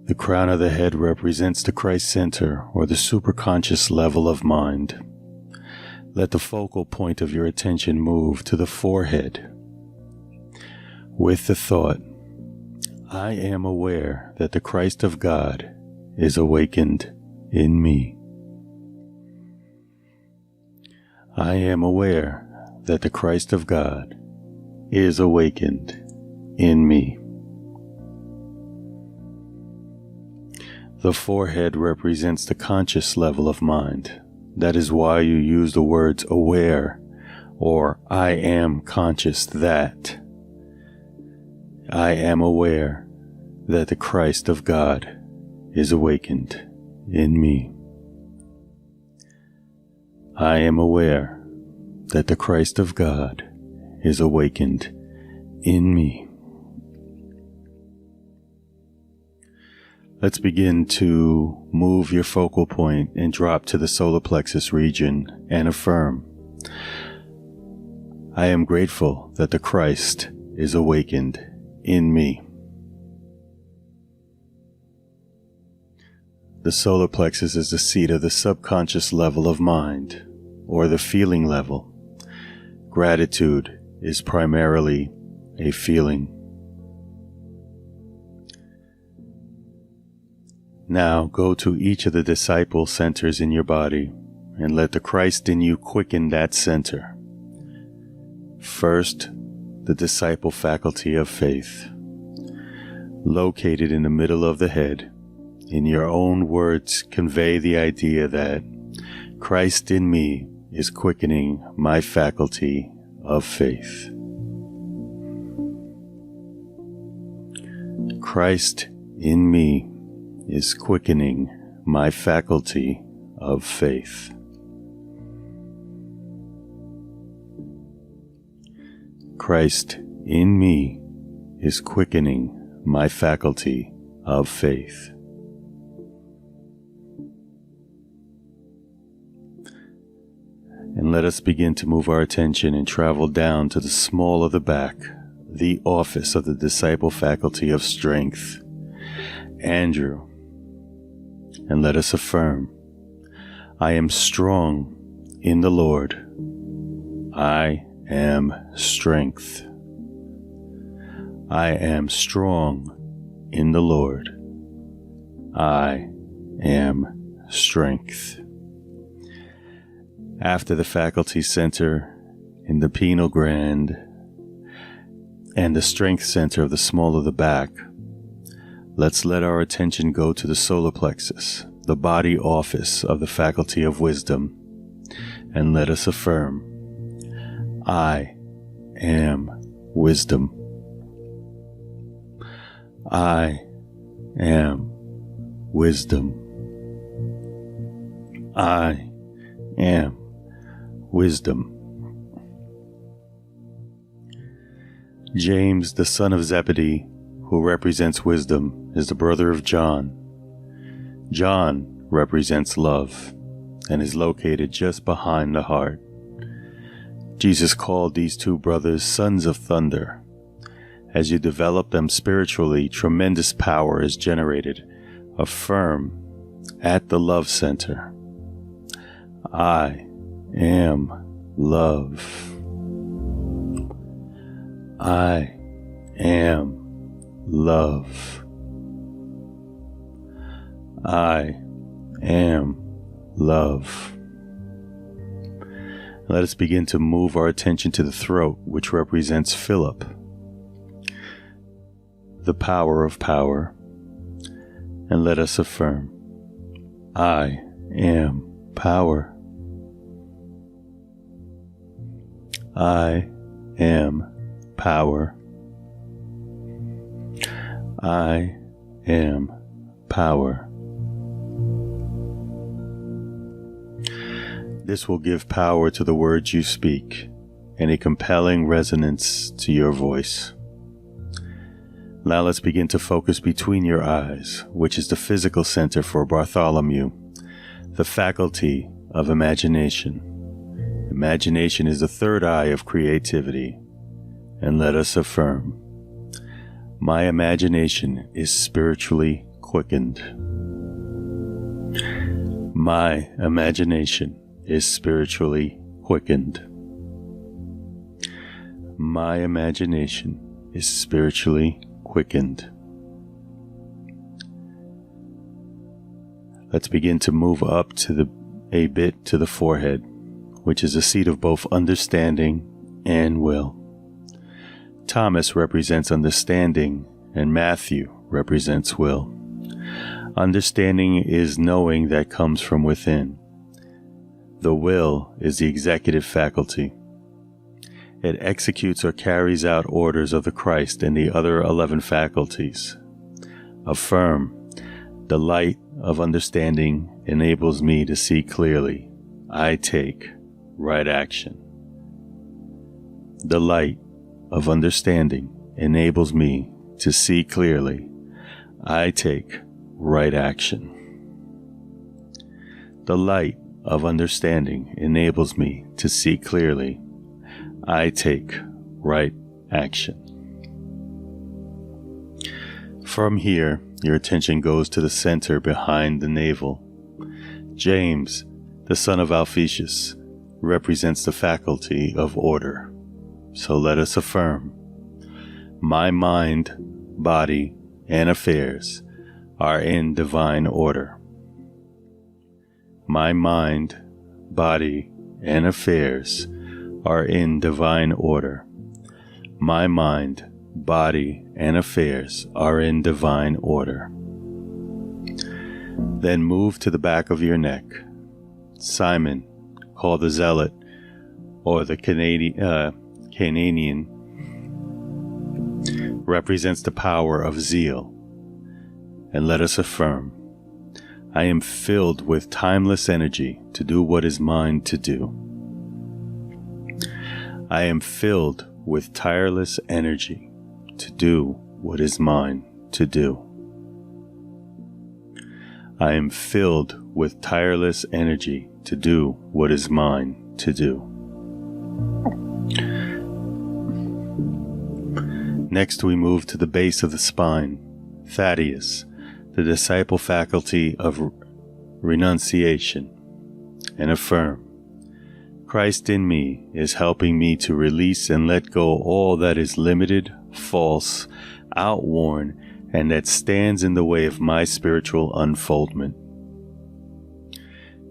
The crown of the head represents the Christ center, or the superconscious level of mind. Let the focal point of your attention move to the forehead with the thought, I am aware that the Christ of God is awakened in me. I am aware that the Christ of God is awakened in me. The forehead represents the conscious level of mind. That is why you use the words aware or I am conscious that. I am aware that the Christ of God is awakened in me. I am aware that the Christ of God is awakened in me. Let's begin to move your focal point and drop to the solar plexus region and affirm, I am grateful that the Christ is awakened in me. The solar plexus is the seat of the subconscious level of mind, or the feeling level. Gratitude is primarily a feeling. Now go to each of the disciple centers in your body and let the Christ in you quicken that center. First, the disciple faculty of faith, located in the middle of the head. In your own words, convey the idea that Christ in me is quickening my faculty of faith. Christ in me is quickening my faculty of faith. Christ in me is quickening my faculty of faith. And let us begin to move our attention and travel down to the small of the back, the office of the disciple faculty of strength, Andrew. And let us affirm, I am strong in the Lord. I am strength. I am strong in the Lord. I am strength. After the faculty center in the pineal gland and the strength center of the small of the back, let's let our attention go to the solar plexus, the body office of the faculty of wisdom, and let us affirm, I am wisdom. I am wisdom. I am wisdom. James, the son of Zebedee, who represents wisdom, is the brother of John. John represents love and is located just behind the heart. Jesus called these two brothers sons of thunder. As you develop them spiritually, tremendous power is generated. Affirm at the love center, I am love. I am love. I am love. Let us begin to move our attention to the throat, which represents Philip, the power of power, and let us affirm, I am power. I am power. I am power. This will give power to the words you speak and a compelling resonance to your voice. Now let's begin to focus between your eyes, which is the physical center for Bartholomew, the faculty of imagination. Imagination is the third eye of creativity, and let us affirm, my imagination is spiritually quickened. My imagination is spiritually quickened. My imagination is spiritually quickened. Let's begin to move up to a bit to the forehead, which is a seat of both understanding and will. Thomas represents understanding, and Matthew represents will. Understanding is knowing that comes from within. The will is the executive faculty. It executes or carries out orders of the Christ and the other 11 faculties. Affirm, the light of understanding enables me to see clearly. I take right action. The light of understanding enables me to see clearly. I take right action. The light of understanding enables me to see clearly. I take right action. From here, your attention goes to the center behind the navel. James, the son of Alphaeus, represents the faculty of order. So let us affirm, my mind, body, and affairs are in divine order. My mind, body, and affairs are in divine order. my mind, body, and affairs are in divine order. Then move to the back of your neck. Simon, called the Zealot, or the Canaan, represents the power of zeal. And let us affirm, I am filled with timeless energy to do what is mine to do. I am filled with tireless energy to do what is mine to do. I am filled with tireless energy to do what is mine to do. Next, we move to the base of the spine, Thaddeus, the disciple faculty of renunciation, and affirm, Christ in me is helping me to release and let go all that is limited, false, outworn, and that stands in the way of my spiritual unfoldment.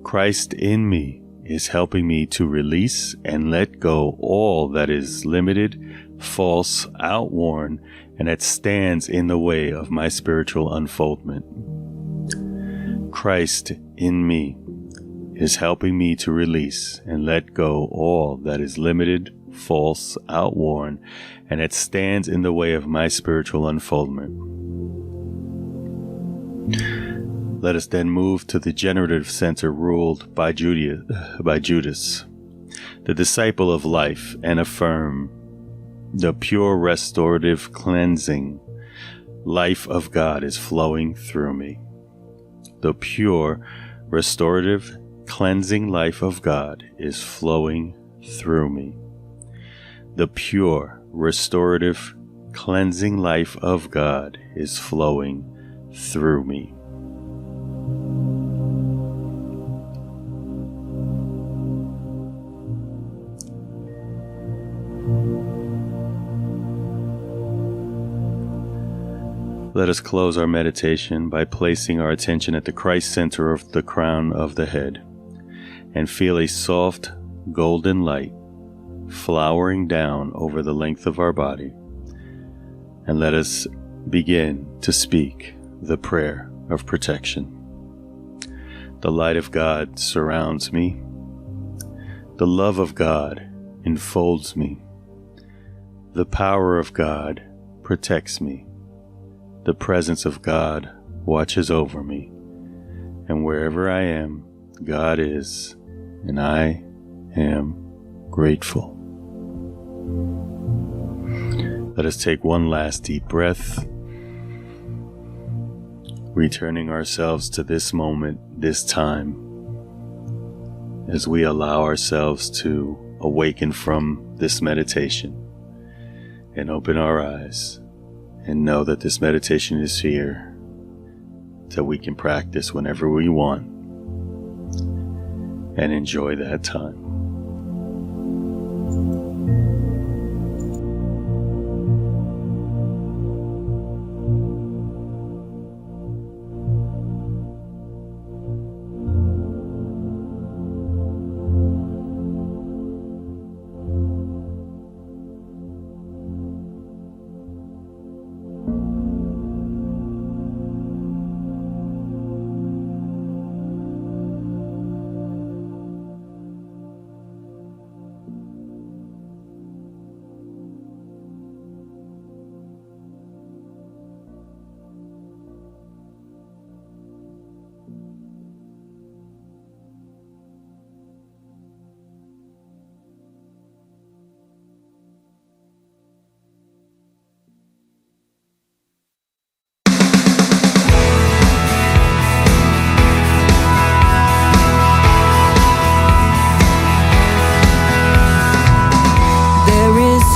Christ in me is helping me to release and let go all that is limited, false, outworn, and that stands in the way of my spiritual unfoldment. Christ in me is helping me to release and let go all that is limited, false, outworn, and that stands in the way of my spiritual unfoldment. Let us then move to the generative center ruled by Judas, the disciple of life, and affirm, the pure restorative cleansing life of God is flowing through me. The pure restorative cleansing life of God is flowing through me. The pure restorative cleansing life of God is flowing through me. Let us close our meditation by placing our attention at the Christ center of the crown of the head and feel a soft golden light flowering down over the length of our body. And let us begin to speak the prayer of protection. The light of God surrounds me. The love of God enfolds me. The power of God protects me. The presence of God watches over me, and wherever I am, God is, and I am grateful. Let us take one last deep breath, returning ourselves to this moment, this time, as we allow ourselves to awaken from this meditation and open our eyes. And know that this meditation is here that we can practice whenever we want and enjoy that time.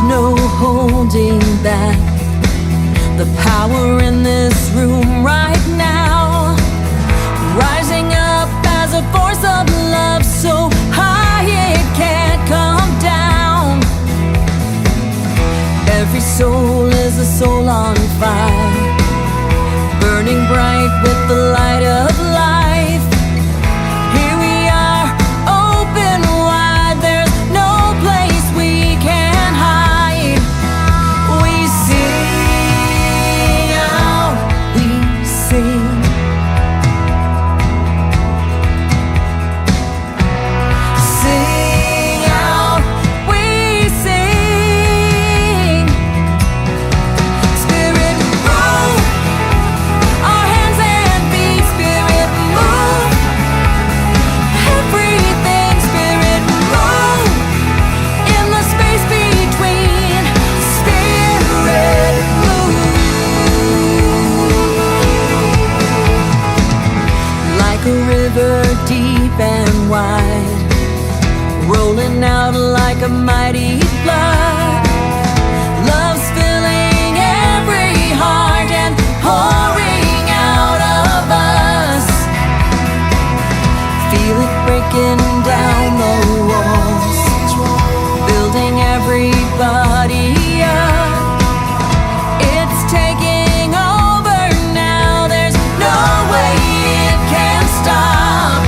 No holding back the power in this room right now, rising up as a force of love so high it can't come down. Every soul is a soul on fire, burning bright with the light of life. Here we are, open wide, there's no place we can hide. wide, rolling out like a mighty flood. Love's filling every heart and pouring out of us. Feel it breaking down the walls, building everybody up. It's taking over now, there's no way it can stop.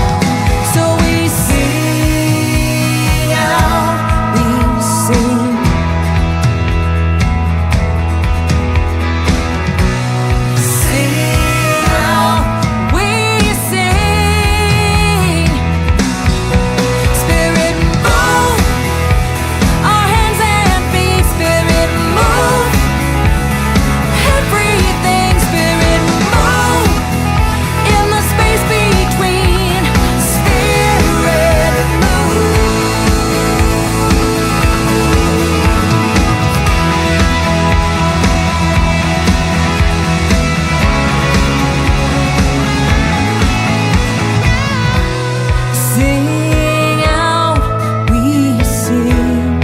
So we sing out, we sing. Sing out, we sing. Spirit move, our hands and feet. Spirit move, everything. Spirit move, in the space between. Spirit move. Sing out, we sing.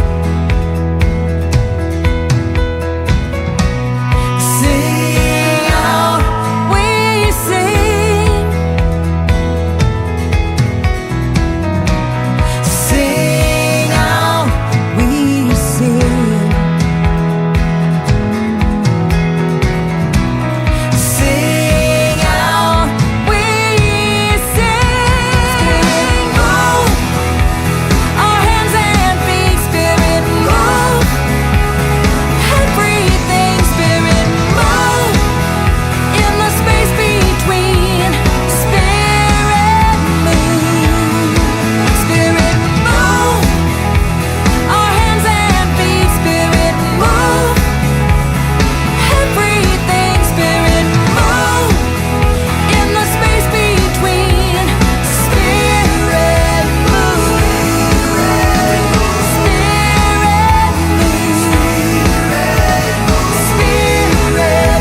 Sing out, we sing. Sing out, we sing. Sing out, we sing. Move, our hands and feet. Spirit move, everything. Spirit move, in the space between. Spirit move, Spirit move, our hands and feet. Spirit move, everything. Spirit move, in the space between. Spirit move, Spirit move, Spirit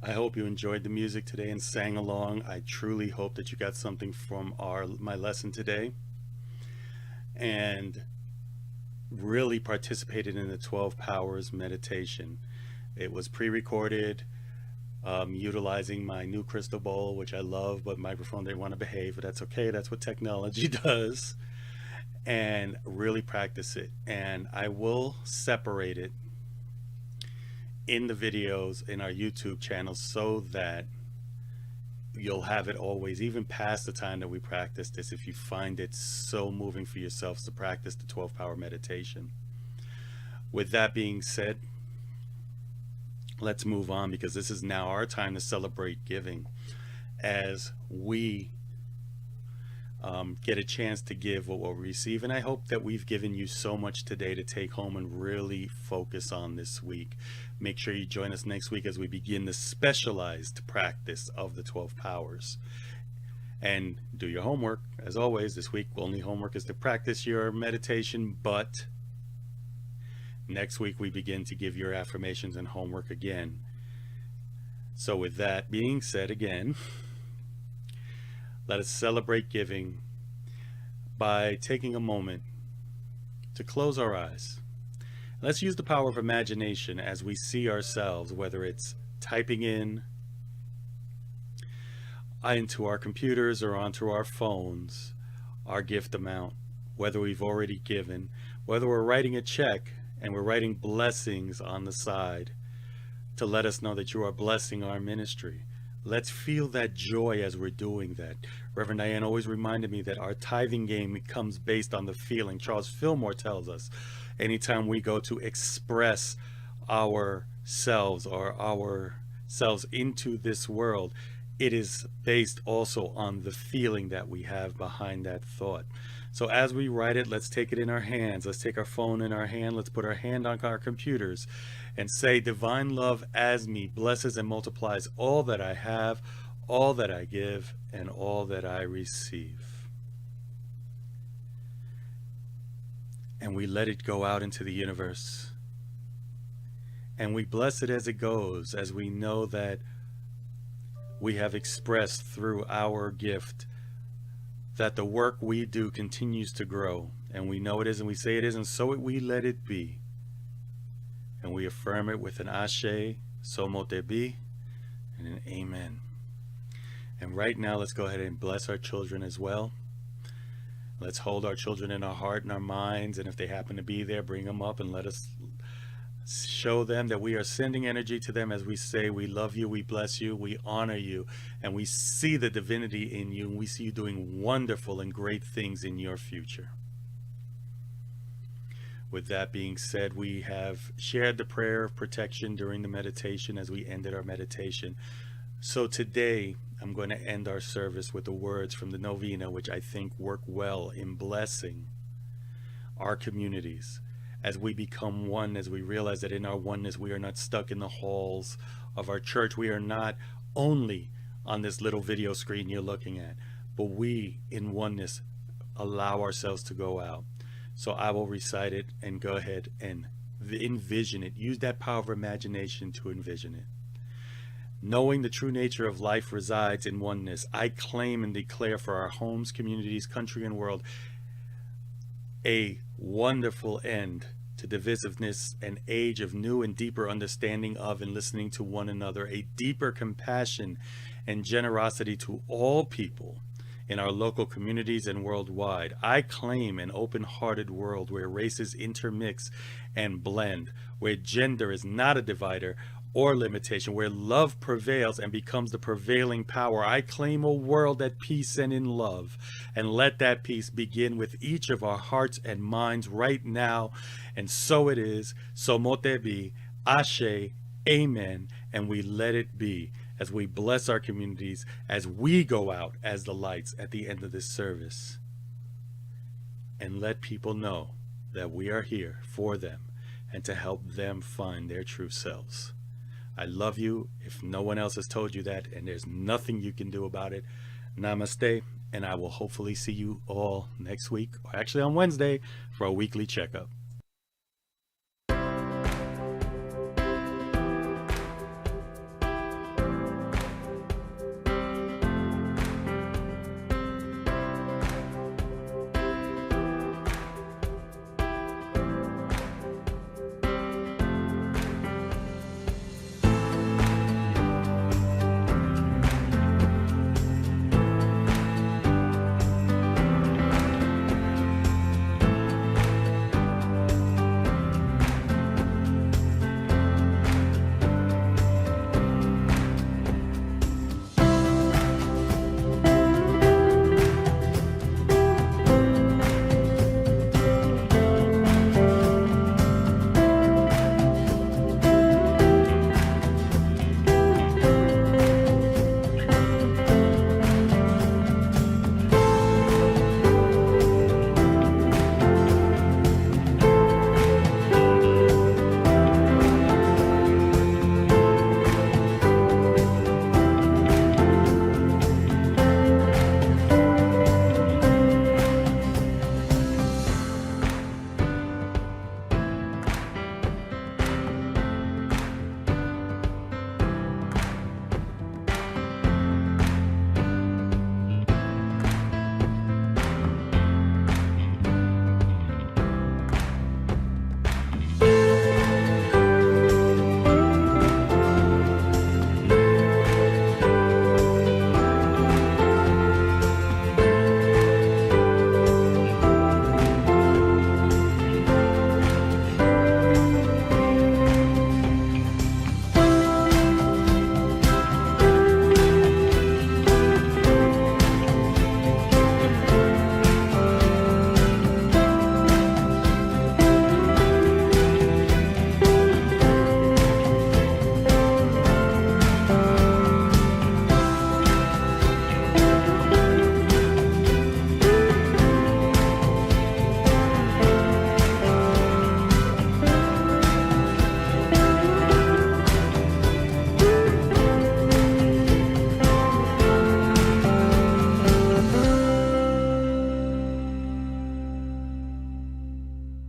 I hope you enjoyed the music today and sang along. I truly hope that you got something from my lesson today and really participated in the 12 Powers meditation. It was pre-recorded, utilizing my new crystal bowl, which I love, but microphone didn't want to behave, but that's okay. That's what technology does. And really practice it. And I will separate it in the videos in our YouTube channel so that you'll have it always, even past the time that we practice this, if you find it so moving for yourselves to practice the 12 Power meditation. With that being said, let's move on, because this is now our time to celebrate giving as we get a chance to give what we'll receive. And I hope that we've given you so much today to take home and really focus on this week. Make sure you join us next week as we begin the specialized practice of the 12 Powers. And do your homework. As always, this week only homework is to practice your meditation, but next week we begin to give your affirmations and homework again. So with that being said, again, let us celebrate giving by taking a moment to close our eyes. Let's use the power of imagination as we see ourselves, whether it's typing in into our computers or onto our phones, our gift amount, whether we've already given, whether we're writing a check and we're writing blessings on the side to let us know that you are blessing our ministry. Let's feel that joy as we're doing that. Reverend Diane always reminded me that our tithing game comes based on the feeling. Charles Fillmore tells us anytime we go to express ourselves or ourselves into this world, it is based also on the feeling that we have behind that thought. So as we write it, let's take it in our hands. Let's take our phone in our hand. Let's put our hand on our computers and say, divine love as me blesses and multiplies all that I have, all that I give, and all that I receive. And we let it go out into the universe. And we bless it as it goes, as we know that we have expressed through our gift that the work we do continues to grow. And we know it is, and we say it is, and so we let it be. And we affirm it with an ashe, so mote be, and an amen. And right now, let's go ahead and bless our children as well. Let's hold our children in our heart and our minds, and if they happen to be there, bring them up and let us show them that we are sending energy to them as we say, we love you, we bless you, we honor you, and we see the divinity in you, and we see you doing wonderful and great things in your future. With that being said, we have shared the prayer of protection during the meditation as we ended our meditation. So today, I'm going to end our service with the words from the novena, which I think work well in blessing our communities as we become one, as we realize that in our oneness, we are not stuck in the halls of our church. We are not only on this little video screen you're looking at, but we in oneness allow ourselves to go out. So I will recite it and go ahead and envision it. Use that power of imagination to envision it. Knowing the true nature of life resides in oneness, I claim and declare for our homes, communities, country, and world a wonderful end to divisiveness, an age of new and deeper understanding of and listening to one another, a deeper compassion and generosity to all people in our local communities and worldwide. I claim an open-hearted world where races intermix and blend, where gender is not a divider or limitation, where love prevails and becomes the prevailing power. I claim a world at peace and in love, and let that peace begin with each of our hearts and minds right now. And so it is, so mote be, ashe, amen, and we let it be as we bless our communities, as we go out as the lights at the end of this service, and let people know that we are here for them and to help them find their true selves. I love you if no one else has told you that, and there's nothing you can do about it. Namaste, and I will hopefully see you all next week, or actually on Wednesday, for a weekly checkup.